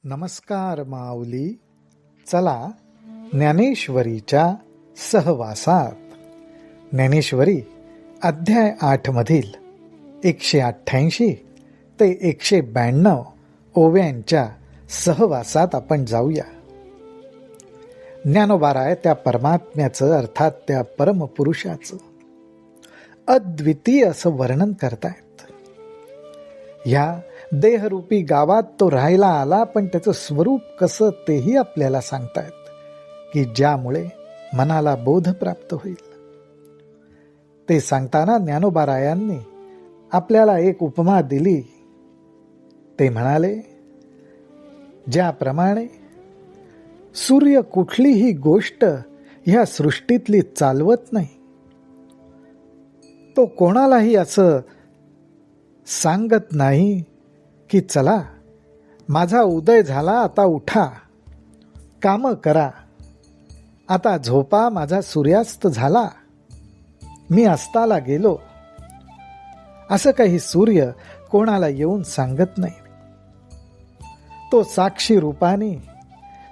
नमस्कार माऊली. चला ज्ञानेश्वरीच्या सहवासात. ज्ञानेश्वरी अध्याय 8 मधील 188 ते 192 ओव्यांच्या सहवासात आपण जाऊया. ज्ञानोबाराय त्या परमात्म्याचं अर्थात त्या परमपुरुषाचं अद्वितीय असं वर्णन करतायत. ह्या देहरूपी गावात तो राहायला आला, पण त्याचं स्वरूप कसं तेही आपल्याला सांगतायत, की ज्यामुळे मनाला बोध प्राप्त होईल. ते सांगताना ज्ञानोबारायांनी आपल्याला एक उपमा दिली. ते म्हणाले, ज्याप्रमाणे सूर्य कुठलीही गोष्ट ह्या सृष्टीतली चालवत नाही, तो कोणालाही असं सांगत नाही की चला माझा उदय झाला, आता उठा, कामं करा, आता झोपा, माझा सूर्यास्त झाला, मी अस्ताला गेलो, असं काही सूर्य कोणाला येऊन सांगत नाही. तो साक्षी रूपाने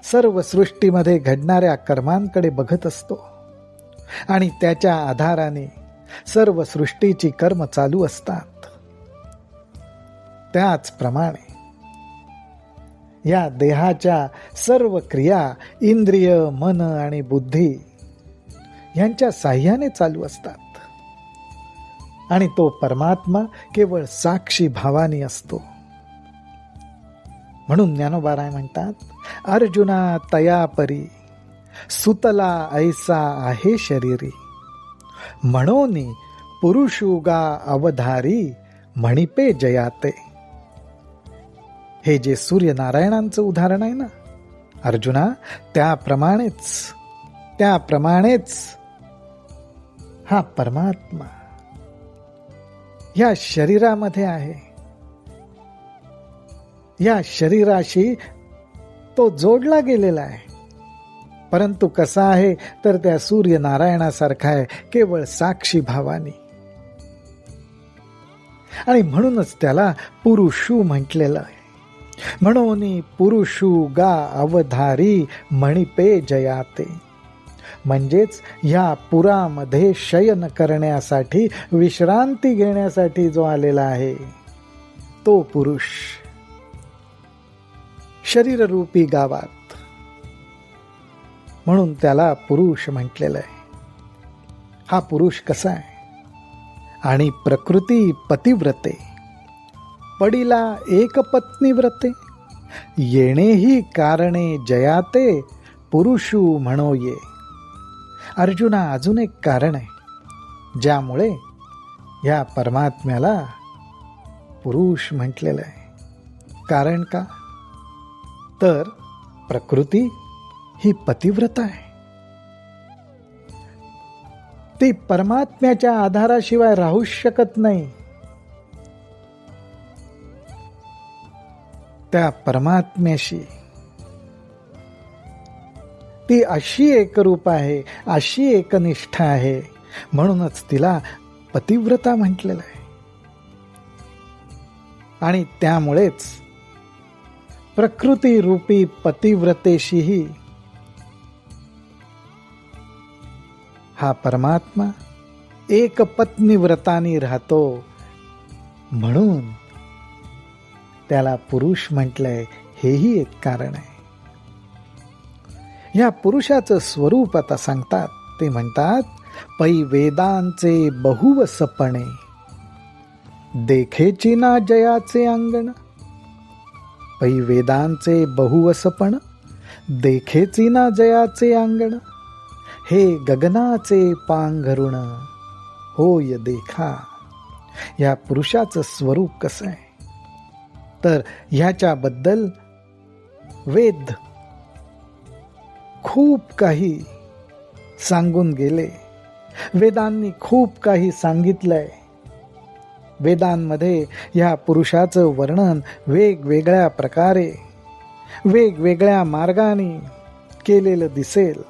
सर्व सृष्टीमध्ये घडणाऱ्या कर्मांकडे बघत असतो आणि त्याच्या आधाराने सर्व सृष्टीची कर्म चालू असतात. त्याचप्रमाणे या देहाच्या सर्व क्रिया इंद्रिय, मन आणि बुद्धी यांच्या साह्याने चालू असतात आणि तो परमात्मा केवळ साक्षी भावानी असतो. म्हणून ज्ञानोबाराय म्हणतात, अर्जुना तया परी सुतला ऐसा आहे शरीरी, म्हणोनी पुरुषुगा अवधारी म्हणिपे जयाते. हे जे सूर्यनारायणांचं उदाहरण आहे ना अर्जुना, त्याप्रमाणेच हा परमात्मा या शरीरामध्ये आहे. या शरीराशी तो जोडला गेलेला आहे, परंतु कसा आहे तर त्या सूर्यनारायणासारखा आहे, केवळ साक्षी भावानी. आणि म्हणूनच त्याला पुरुषू म्हटलेलं आहे. म्हणून पुरुषू गा अवधारी म्हणिपे जयाते. म्हणजेच ह्या पुरामध्ये शयन करण्यासाठी, विश्रांती घेण्यासाठी जो आलेला आहे तो पुरुष शरीररूपी गावात, म्हणून त्याला पुरुष म्हटलेलं आहे. हा पुरुष कसा आहे? आणि प्रकृती पतिव्रते, पडिला एक पत्नी व्रते, येणेही कारणे जयाते, पुरुषू म्हणो ये. अर्जुना, अजून एक कारण आहे ज्यामुळे या परमात्म्याला पुरुष म्हटलेलं आहे. कारण का? तर प्रकृती ही पतिव्रता आहे. ती परमात्म्याच्या आधाराशिवाय राहूच शकत नाही. त्या परमात्म्याशी ती अशी एकरूप आहे, अशी एकनिष्ठ आहे, म्हणूनच तिला पतिव्रता म्हटलेलं आहे. आणि त्यामुळेच प्रकृती रूपी पतिव्रतेशीही हा परमात्मा एक पत्नी व्रतानी राहतो, म्हणून त्याला पुरुष म्हटलंय. हेही एक कारण आहे. या पुरुषाचं स्वरूप आता सांगतात. ते म्हणतात, पै वेदांचे बहुवसपणे, देखेची ना जयाचे अंगण. पै वेदांचे बहुवसपण, देखेची ना जयाचे अंगण. हे गगनाचे पांघरुण, होय देखा. या पुरुषाचं स्वरूप कसं आहे तर ह्याच्याबद्दल वेद खूप काही सांगून गेले. वेदांनी खूप काही सांगितलंय. वेदांमध्ये ह्या पुरुषाचं वर्णन वेगवेगळ्या प्रकारे, वेगवेगळ्या मार्गाने केलेलं दिसेल.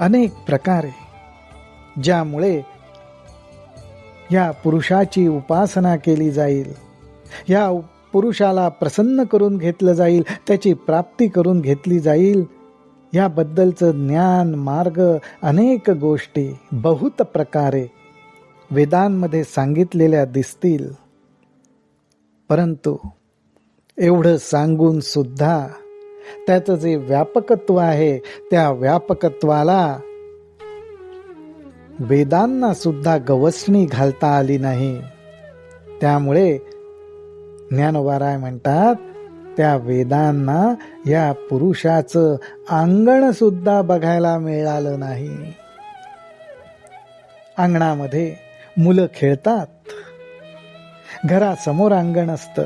अनेक प्रकारे, ज्यामुळे या पुरुषाची उपासना केली जाईल. या पुरुषाला प्रसन्न करून घेतलं जाईल, त्याची प्राप्ती करून घेतली जाईल, याबद्दलचं ज्ञान, मार्ग, अनेक गोष्टी बहुत प्रकारे वेदांमध्ये सांगितलेल्या दिसतील. परंतु एवढं सांगून सुद्धा त्याचं जे व्यापकत्व आहे, त्या व्यापकत्वाला वेदांना सुद्धा गवसणी घालता आली नाही. त्यामुळे ज्ञानोबाराय म्हणतात, त्या वेदांना या पुरुषाचं अंगण सुद्धा बघायला मिळालं नाही. अंगणामध्ये मुलं खेळतात, घरासमोर अंगण असतं,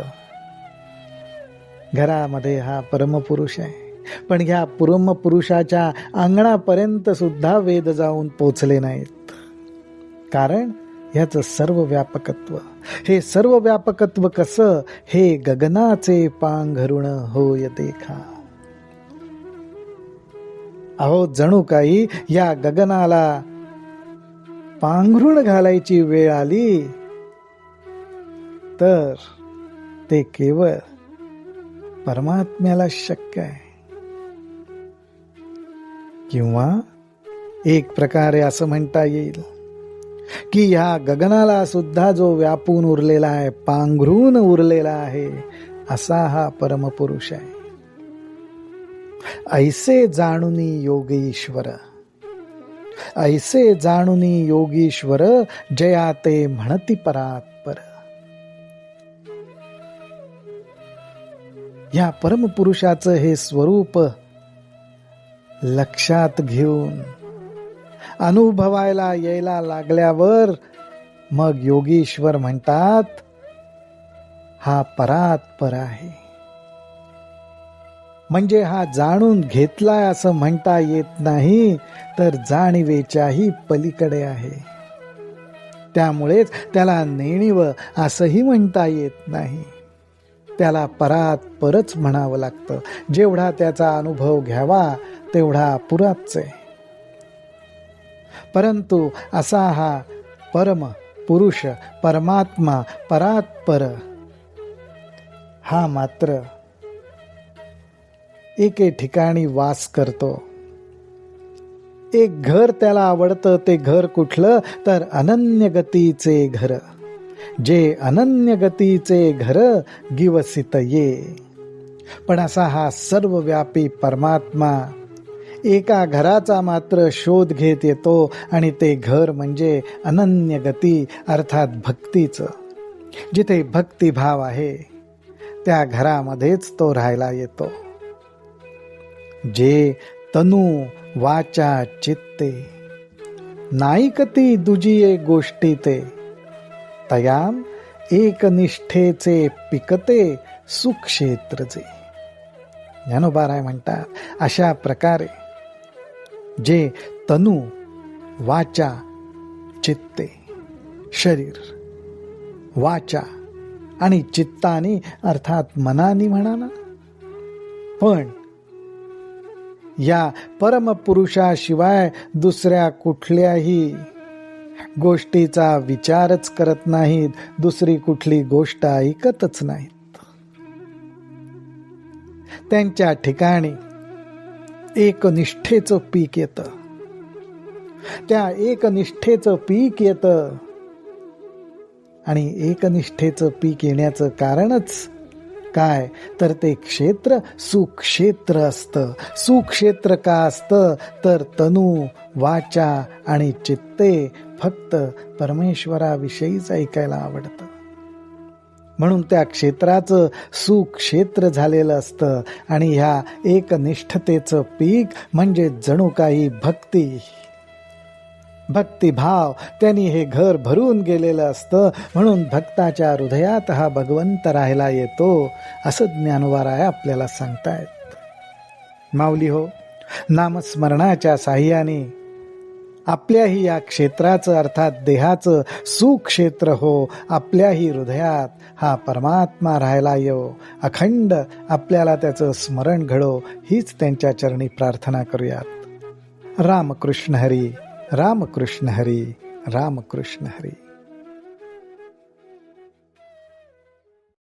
घरामध्ये हा परमपुरुष आहे. पण ह्या परमपुरुषाच्या अंगणापर्यंत सुद्धा वेद जाऊन पोचले नाहीत. कारण ह्याचं सर्व व्यापकत्व, हे सर्व व्यापकत्व कसं, हे गगनाचे पांघरुण होय देखा. अहो, जणू काही या गगनाला पांघरुण घालायची वेळ आली तर ते केवळ परमात्म्याला शक्य आहे. किंवा एक प्रकारे असं म्हणता येईल की ह्या गगनाला सुद्धा जो व्यापून उरलेला आहे, पांघरून उरलेला आहे, असा हा परमपुरुष आहे. ऐसे जाणुनी योगीश्वर, ऐसे जाणुनी योगीश्वर, जया ते म्हणती परात्पर. या परमपुरुषाचं हे स्वरूप लक्षात घेऊन अनुभवायला यायला लागल्यावर मग योगीश्वर म्हणतात, हा परात्पर आहे. म्हणजे हा जाणून घेतलाय असं म्हणता येत नाही, तर जाणीवेच्याही पलीकडे आहे. त्यामुळेच त्याला नेणीव असंही म्हणता येत नाही. त्याला परात्परच म्हणावं लागतं. जेवढा त्याचा अनुभव घ्यावा तेवढा पुराच आहे. परंतु असा हा परम पुरुष, परमात्मा, परात्पर हा मात्र एके ठिकाणी वास करतो. एक घर त्याला आवडतं. ते घर कुठलं, तर अनन्य गतीचे घर. जे अनन्य गतीचे घर गिवसित ये. पण असा हा सर्वव्यापी परमात्मा एका घराचा मात्र शोध घेत येतो, आणि ते घर म्हणजे अनन्य गती, अर्थात भक्तीचं. जिथे भक्तिभाव आहे त्या घरामध्येच तो राहायला येतो. जे तनु वाचा चित्ते नाईकती दुजिये गोष्टी ते, तयाम एकनिष्ठेचे पिकते सुक्षेत्रचे. ज्ञानोबाराय म्हणतात, अशा प्रकारे जे तनु वाचा चित्ते, शरीर, वाचा आणि चित्तानी अर्थात मनानी म्हणा ना, पण या परमपुरुषाशिवाय दुसऱ्या कुठल्याही गोष्टीचा विचारच करत नाहीत, दुसरी कुठली गोष्ट ऐकतच नाहीत. त्यांच्या ठिकाणी एकनिष्ठेचं पीक येतं. त्या एकनिष्ठेचं पीक येतं, आणि एकनिष्ठेचं पीक येण्याचं कारणच काय, तर ते क्षेत्र सुक्षेत्र असतं. सुक्षेत्र का असतं, तर तनु वाचा आणि चित्ते फक्त परमेश्वराविषयीच ऐकायला आवडतं. म्हणून त्या क्षेत्राचं सुक्षेत्र झालेलं असतं. आणि ह्या एकनिष्ठतेचं पीक म्हणजे जणू काही भक्तिभाव, त्यांनी हे घर भरून गेलेलं असतं. म्हणून भक्ताच्या हृदयात हा भगवंत राहायला येतो, असं ज्ञानोबाराय आपल्याला सांगतायत. माऊली हो, नामस्मरणाच्या साह्याने आपल्याही या क्षेत्राचं, अर्थात देहाचं सुक्षेत्र हो, आपल्याही हृदयात हा परमात्मा राहायला येवो, अखंड आपल्याला त्याचं स्मरण घडो, हीच त्यांच्या चरणी प्रार्थना करूयात. रामकृष्ण हरी, रामकृष्ण हरी, रामकृष्ण हरी.